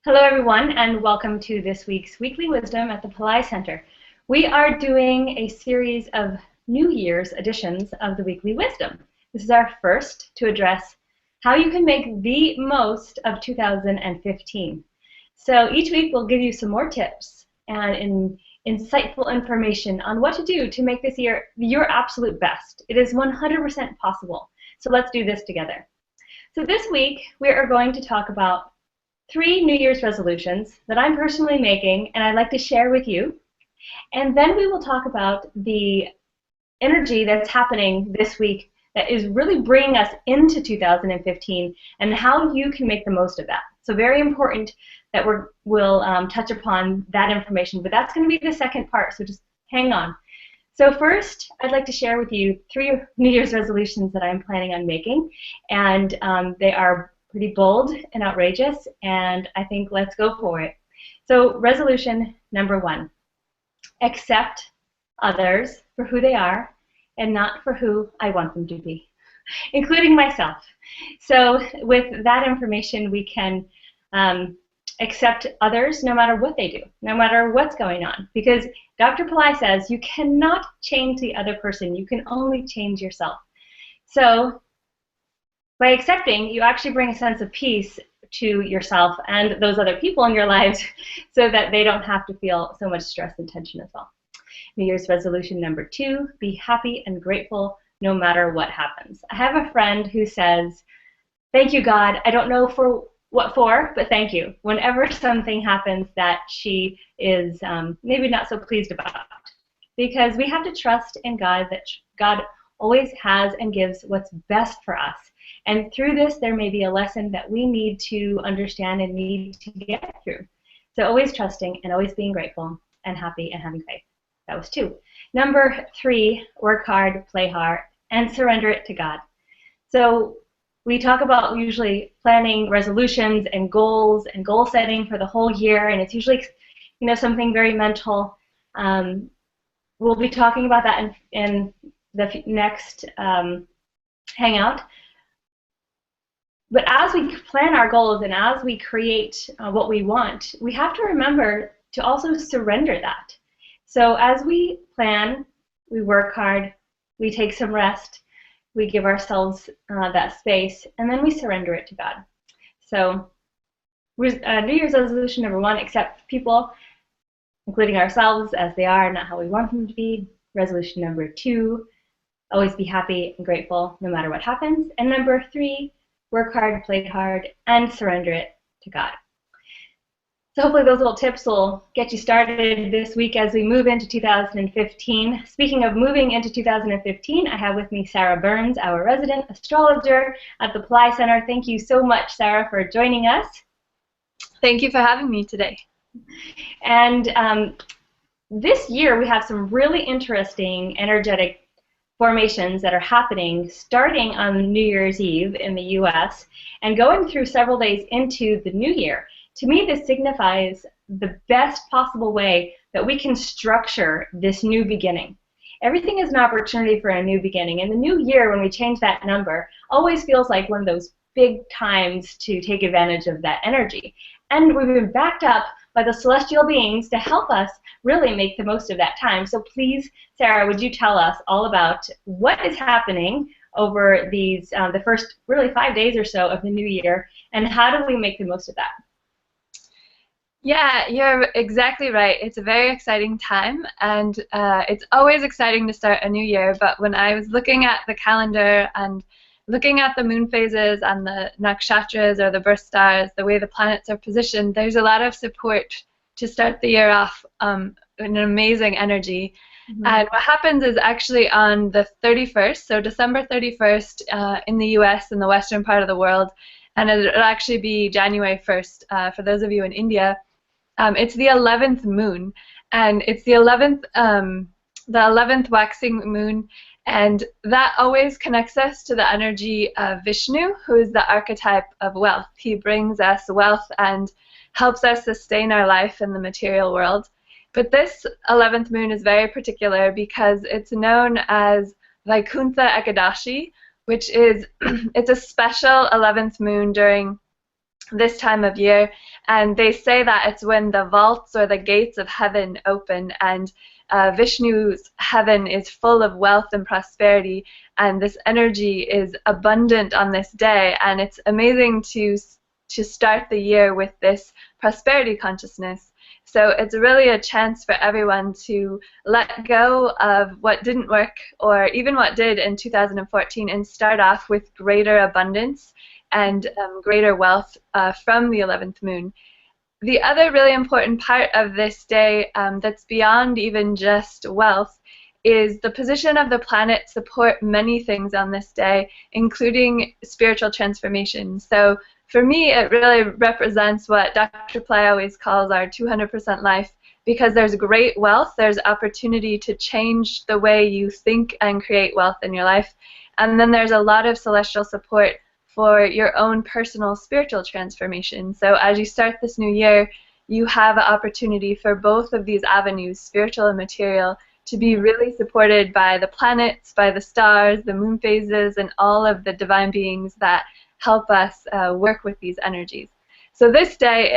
Hello, everyone, and welcome to this week's Weekly Wisdom at the Pillai Center. We are doing a series of New Year's editions of the Weekly Wisdom. This is our first to address how you can make the most of 2015. So each week we'll give you some more tips and insightful information on what to do to make this year your absolute best. It is 100% possible. So let's do this together. So this week we are going to talk about 3 New Year's resolutions that I'm personally making and I'd like to share with you. And then we will talk about the energy that's happening this week that is really bringing us into 2015 and how you can make the most of that. So very important that we'll touch upon that information, but that's going to be the second part, so just hang on. So first, I'd like to share with you 3 New Year's resolutions that I'm planning on making, and they are pretty bold and outrageous, and I think let's go for it. So resolution number 1, accept others for who they are and not for who I want them to be, including myself. So with that information, we can accept others no matter what they do, no matter what's going on, because Dr. Pillai says you cannot change the other person, you can only change yourself. So by accepting, you actually bring a sense of peace to yourself and those other people in your lives so that they don't have to feel so much stress and tension as well. New Year's resolution number 2, be happy and grateful no matter what happens. I have a friend who says, thank you, God. I don't know what for, but thank you. Whenever something happens that she is maybe not so pleased about. Because we have to trust in God that God always has and gives what's best for us. And through this, there may be a lesson that we need to understand and need to get through. So always trusting and always being grateful and happy and having faith. That was 2. Number 3, work hard, play hard, and surrender it to God. So we talk about usually planning resolutions and goals and goal setting for the whole year, and it's usually something very mental. We'll be talking about that in the next hangout. But as we plan our goals and as we create what we want, we have to remember to also surrender that. So as we plan, we work hard, we take some rest, we give ourselves that space, and then we surrender it to God. So New Year's resolution number 1, accept people, including ourselves, as they are, not how we want them to be. Resolution number 2, always be happy and grateful no matter what happens. And number 3, work hard, play hard, and surrender it to God. So hopefully those little tips will get you started this week as we move into 2015. Speaking of moving into 2015, I have with me Sarah Burns, our resident astrologer at the Plllai Center. Thank you so much, Sarah, for joining us. Thank you for having me today. And this year we have some really interesting energetic formations that are happening starting on New Year's Eve in the US and going through several days into the new year. To me, this signifies the best possible way that we can structure this new beginning. Everything is an opportunity for a new beginning, and the new year, when we change that number, always feels like one of those big times to take advantage of that energy. And we've been backed up by the celestial beings to help us really make the most of that time. So please, Sarah, would you tell us all about what is happening over these the first really 5 days or so of the new year, and how do we make the most of that? Yeah, you're exactly right. It's a very exciting time, and it's always exciting to start a new year, but when I was looking at the calendar and looking at the moon phases and the nakshatras, or the birth stars, the way the planets are positioned, there's a lot of support to start the year off in an amazing energy. Mm-hmm. And what happens is actually on the 31st, so December 31st in the US, in the western part of the world, and it'll actually be January 1st for those of you in India. It's the 11th moon, and it's the 11th waxing moon, and that always connects us to the energy of Vishnu, who is the archetype of wealth. He brings us wealth and helps us sustain our life in the material world. But this 11th moon is very particular because it's known as Vaikuntha Ekadashi, which is it's a special 11th moon during this time of year, and they say that it's when the vaults or the gates of heaven open, and Vishnu's heaven is full of wealth and prosperity, and this energy is abundant on this day, and it's amazing to start the year with this prosperity consciousness. So it's really a chance for everyone to let go of what didn't work or even what did in 2014 and start off with greater abundance and greater wealth from the 11th moon. The other really important part of this day that's beyond even just wealth is the position of the planet support many things on this day, including spiritual transformation. So for me, it really represents what Dr. Plllai always calls our 200% life, because there's great wealth, there's opportunity to change the way you think and create wealth in your life, and then there's a lot of celestial support for your own personal spiritual transformation. So as you start this new year, you have an opportunity for both of these avenues, spiritual and material, to be really supported by the planets, by the stars, the moon phases, and all of the divine beings that help us work with these energies. So this day,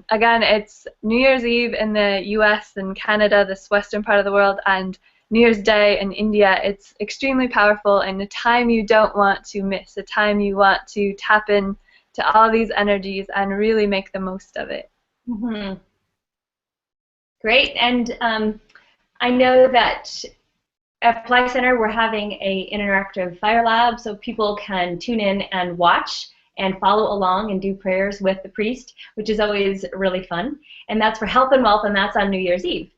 again, it's New Year's Eve in the US and Canada, this western part of the world, and New Year's Day in India. It's extremely powerful and a time you don't want to miss, a time you want to tap in to all these energies and really make the most of it. Mm-hmm. Great. And I know that at Pillai Center we're having an interactive fire lab, so people can tune in and watch and follow along and do prayers with the priest, which is always really fun. And that's for health and wealth, and that's on New Year's Eve.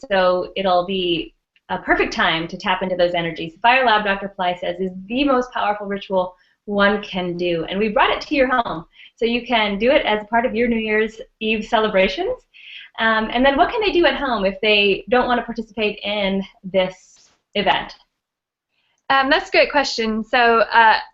So it'll be a perfect time to tap into those energies. Fire Lab, Dr. Plllai says, is the most powerful ritual one can do. And we brought it to your home. So you can do it as part of your New Year's Eve celebrations. And then what can they do at home if they don't want to participate in this event? That's a great question. So,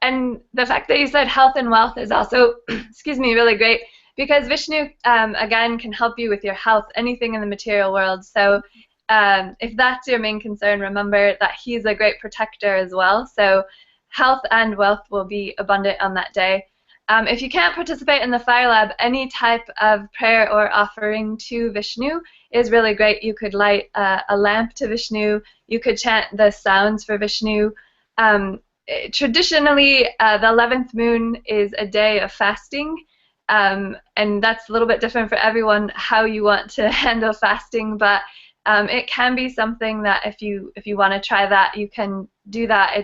and the fact that you said health and wealth is also, excuse me, really great, because Vishnu, again, can help you with your health, anything in the material world. So if that's your main concern, remember that he's a great protector as well. So health and wealth will be abundant on that day. If you can't participate in the fire lab, any type of prayer or offering to Vishnu is really great. You could light a lamp to Vishnu. You could chant the sounds for Vishnu. Traditionally, the 11th moon is a day of fasting, and that's a little bit different for everyone how you want to handle fasting, but it can be something that if you want to try that, you can do that.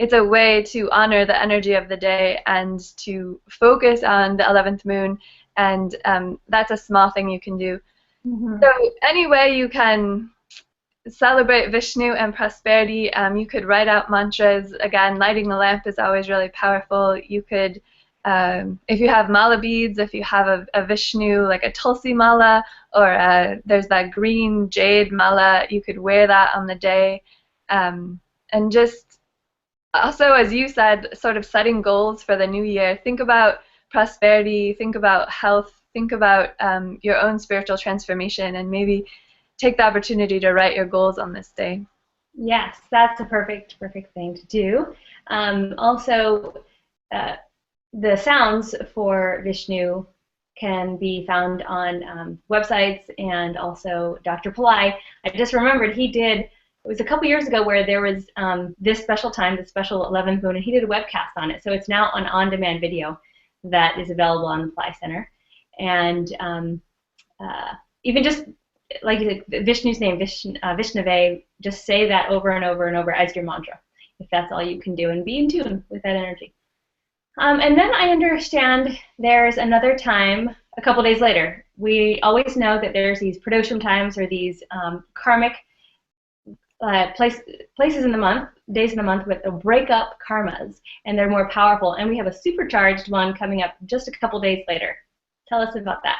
It's a way to honor the energy of the day and to focus on the 11th moon, and that's a small thing you can do. Mm-hmm. So any way you can celebrate Vishnu and prosperity, you could write out mantras. Again, lighting the lamp is always really powerful. You could, if you have mala beads, if you have a Vishnu, like a Tulsi mala, or there's that green jade mala, you could wear that on the day. And just also, as you said, sort of setting goals for the new year. Think about prosperity, think about health, think about your own spiritual transformation, and maybe take the opportunity to write your goals on this day. Yes, that's a perfect thing to do. Also, the sounds for Vishnu can be found on websites, and also Dr. Pillai. I just remembered it was a couple years ago where there was this special time, the special 11th moon, and he did a webcast on it. So it's now an on-demand video that is available on the Pillai Center. And even just like Vishnu's name, VISHNUVAI, just say that over and over and over as your mantra, if that's all you can do, and be in tune with that energy. And then I understand there's another time a couple days later. We always know that there's these pradosham times, or these karmic places in the month, days in the month with break up karmas, and they're more powerful. And we have a supercharged one coming up just a couple days later. Tell us about that.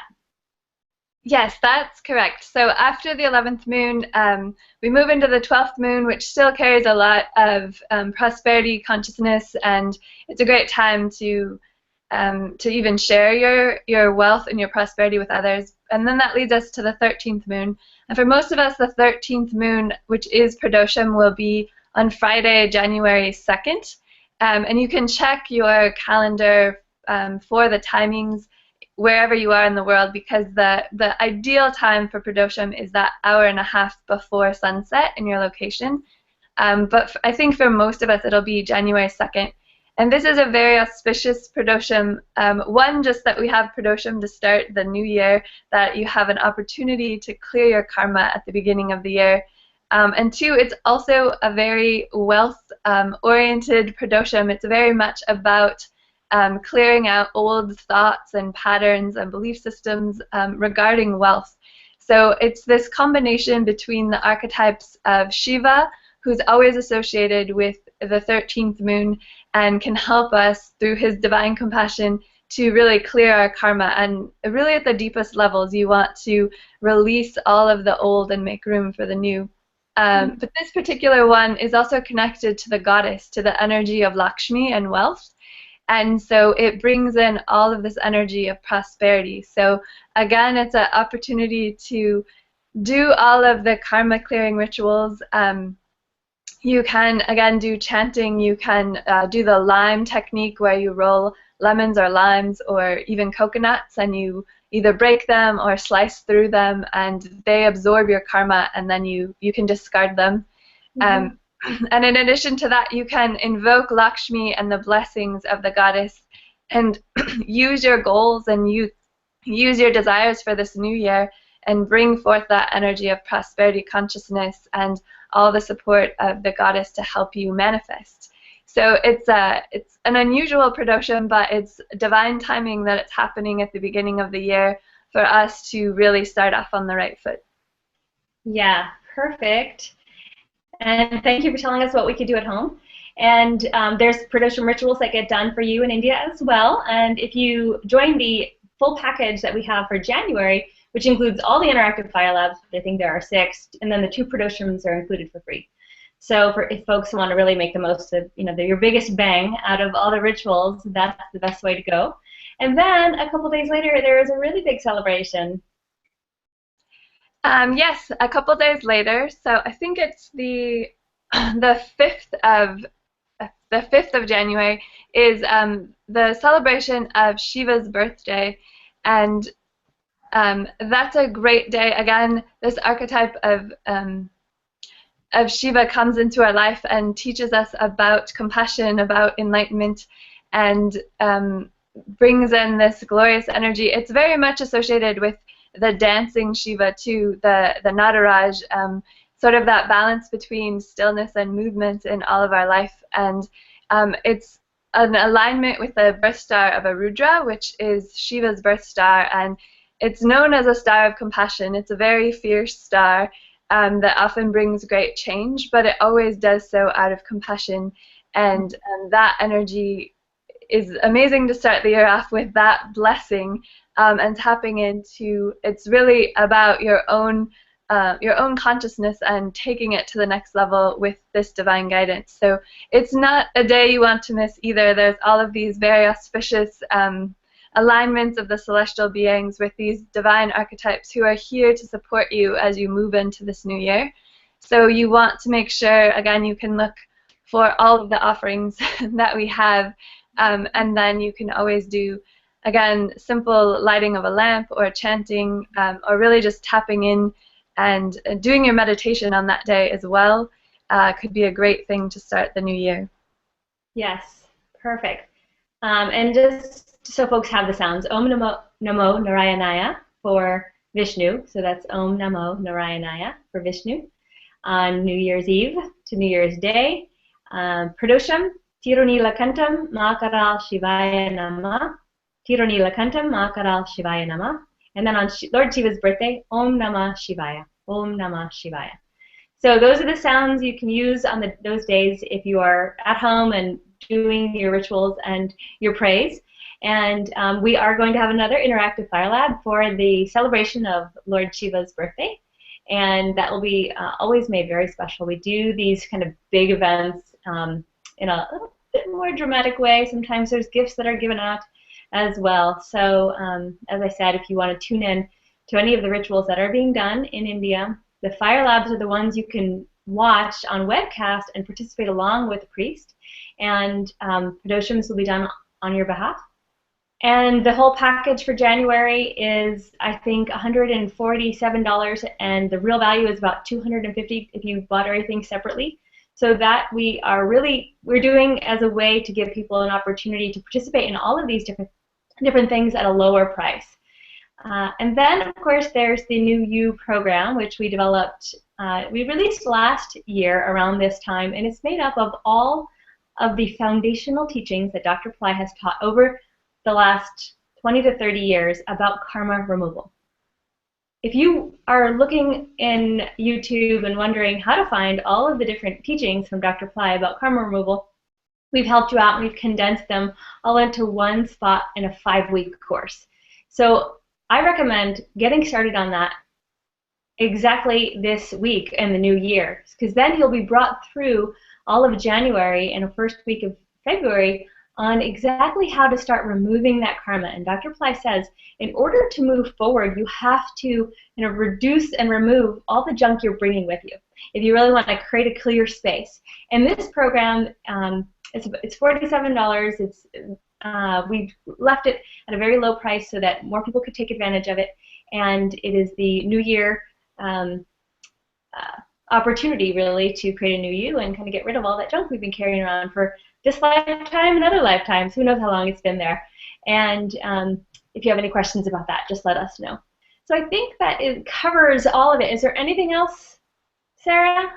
Yes, that's correct. So after the 11th moon, we move into the 12th moon, which still carries a lot of prosperity consciousness, and it's a great time to even share your wealth and your prosperity with others. And then that leads us to the 13th moon. And for most of us, the 13th moon, which is pradosham, will be on Friday, January 2nd. And you can check your calendar for the timings wherever you are in the world, because the ideal time for pradosham is that hour and a half before sunset in your location. But I think for most of us it'll be January 2nd. And this is a very auspicious pradosham. One, just that we have pradosham to start the new year, that you have an opportunity to clear your karma at the beginning of the year. And two, it's also a very wealth-oriented pradosham. It's very much about clearing out old thoughts and patterns and belief systems regarding wealth. So it's this combination between the archetypes of Shiva, who's always associated with the 13th moon and can help us through his divine compassion to really clear our karma. And really at the deepest levels, you want to release all of the old and make room for the new. But this particular one is also connected to the goddess, to the energy of Lakshmi and wealth. And so it brings in all of this energy of prosperity. So again, it's an opportunity to do all of the karma clearing rituals. You can, again, do chanting. You can do the lime technique where you roll lemons or limes or even coconuts, and you either break them or slice through them, and they absorb your karma, and then you can discard them. And in addition to that, you can invoke Lakshmi and the blessings of the goddess and use your goals and use your desires for this new year and bring forth that energy of prosperity consciousness and all the support of the goddess to help you manifest. So it's an unusual pradosham, but it's divine timing that it's happening at the beginning of the year for us to really start off on the right foot. Yeah, perfect. And thank you for telling us what we could do at home. And there's pradosham rituals that get done for you in India as well. And if you join the full package that we have for January, which includes all the interactive fire labs, I think there are 6, and then the 2 pradoshams are included for free. So if folks want to really make the most of, your biggest bang out of all the rituals, that's the best way to go. And then a couple days later, there is a really big celebration. Yes, a couple days later. So I think it's the 5th of January is the celebration of Shiva's birthday, and that's a great day. Again, this archetype of Shiva comes into our life and teaches us about compassion, about enlightenment, and brings in this glorious energy. It's very much associated with the dancing Shiva too, the Nataraj, sort of that balance between stillness and movement in all of our life. And it's an alignment with the birth star of a Rudra, which is Shiva's birth star, and it's known as a star of compassion. It's a very fierce star that often brings great change, but it always does so out of compassion. And that energy is amazing to start the year off with, that blessing, and tapping into, it's really about your own consciousness and taking it to the next level with this divine guidance. So it's not a day you want to miss either. There's all of these very auspicious alignments of the celestial beings with these divine archetypes who are here to support you as you move into this new year. So you want to make sure, again, you can look for all of the offerings that we have, and then you can always do, again, simple lighting of a lamp or chanting, or really just tapping in and doing your meditation on that day as well. Could be a great thing to start the new year. Yes, perfect. And just so folks have the sounds, Om Namo Narayanaya for Vishnu, so that's Om Namo Narayanaya for Vishnu, on New Year's Eve to New Year's Day. Pradosham, Tirunilakantam Makaral Shivaya Nama, Tirunilakantam Makaral Shivaya Nama, and then on Lord Shiva's birthday, Om Namah Shivaya, Om Namah Shivaya. So those are the sounds you can use on those days if you are at home and doing your rituals and your praise. And we are going to have another interactive fire lab for the celebration of Lord Shiva's birthday, and that will be always made very special. We do these kind of big events in a little bit more dramatic way. Sometimes there's gifts that are given out as well. So as I said, if you want to tune in to any of the rituals that are being done in India, the fire labs are the ones you can watch on webcast and participate along with the priest, and pradoshams will be done on your behalf. And the whole package for January is, I think, $147, and the real value is about $250 if you bought everything separately. So that we're doing as a way to give people an opportunity to participate in all of these different things at a lower price. And then, of course, there's the New You program, which we developed, we released last year around this time, and it's made up of all of the foundational teachings that Dr. Plllai has taught over the last 20 to 30 years about karma removal. If you are looking in YouTube and wondering how to find all of the different teachings from Dr. Plllai about karma removal, we've helped you out and we've condensed them all into one spot in a 5-week course. So I recommend getting started on that exactly this week in the new year, because then you'll be brought through all of January and the first week of February on exactly how to start removing that karma. And Dr. Plllai says, in order to move forward, you have to reduce and remove all the junk you're bringing with you if you really want to create a clear space. And this program, it's $47. We left it at a very low price so that more people could take advantage of it. And it is the New Year opportunity, really, to create a new you and kind of get rid of all that junk we've been carrying around for this lifetime and other lifetimes. Who knows how long it's been there. And if you have any questions about that, just let us know. So I think that it covers all of it. Is there anything else, Sarah?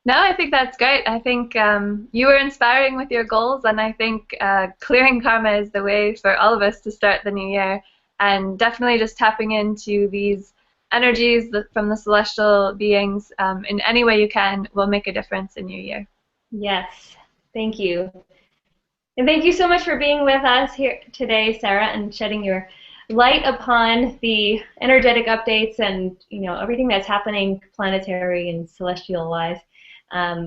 No, I think that's great. I think you were inspiring with your goals, and I think clearing karma is the way for all of us to start the new year, and definitely just tapping into these energies from the celestial beings in any way you can will make a difference in your year. Yes, thank you. And thank you so much for being with us here today, Sarah, and shedding your light upon the energetic updates and everything that's happening planetary and celestial wise.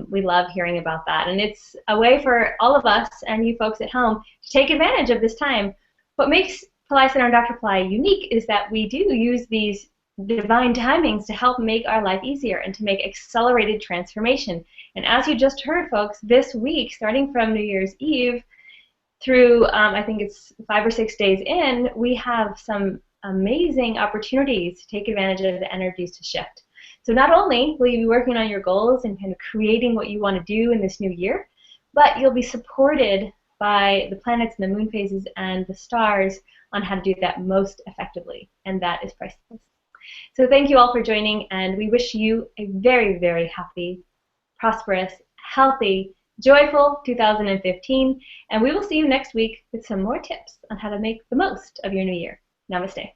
We love hearing about that, and it's a way for all of us and you folks at home to take advantage of this time. What makes Pillai Center and Dr. Plllai unique is that we do use these divine timings to help make our life easier and to make accelerated transformation. And as you just heard, folks, this week, starting from New Year's Eve through, I think it's 5 or 6 days in, we have some amazing opportunities to take advantage of the energies to shift. So not only will you be working on your goals and kind of creating what you want to do in this new year, but you'll be supported by the planets and the moon phases and the stars on how to do that most effectively, and that is priceless. So thank you all for joining, and we wish you a very, very happy, prosperous, healthy, joyful 2015, and we will see you next week with some more tips on how to make the most of your new year. Namaste.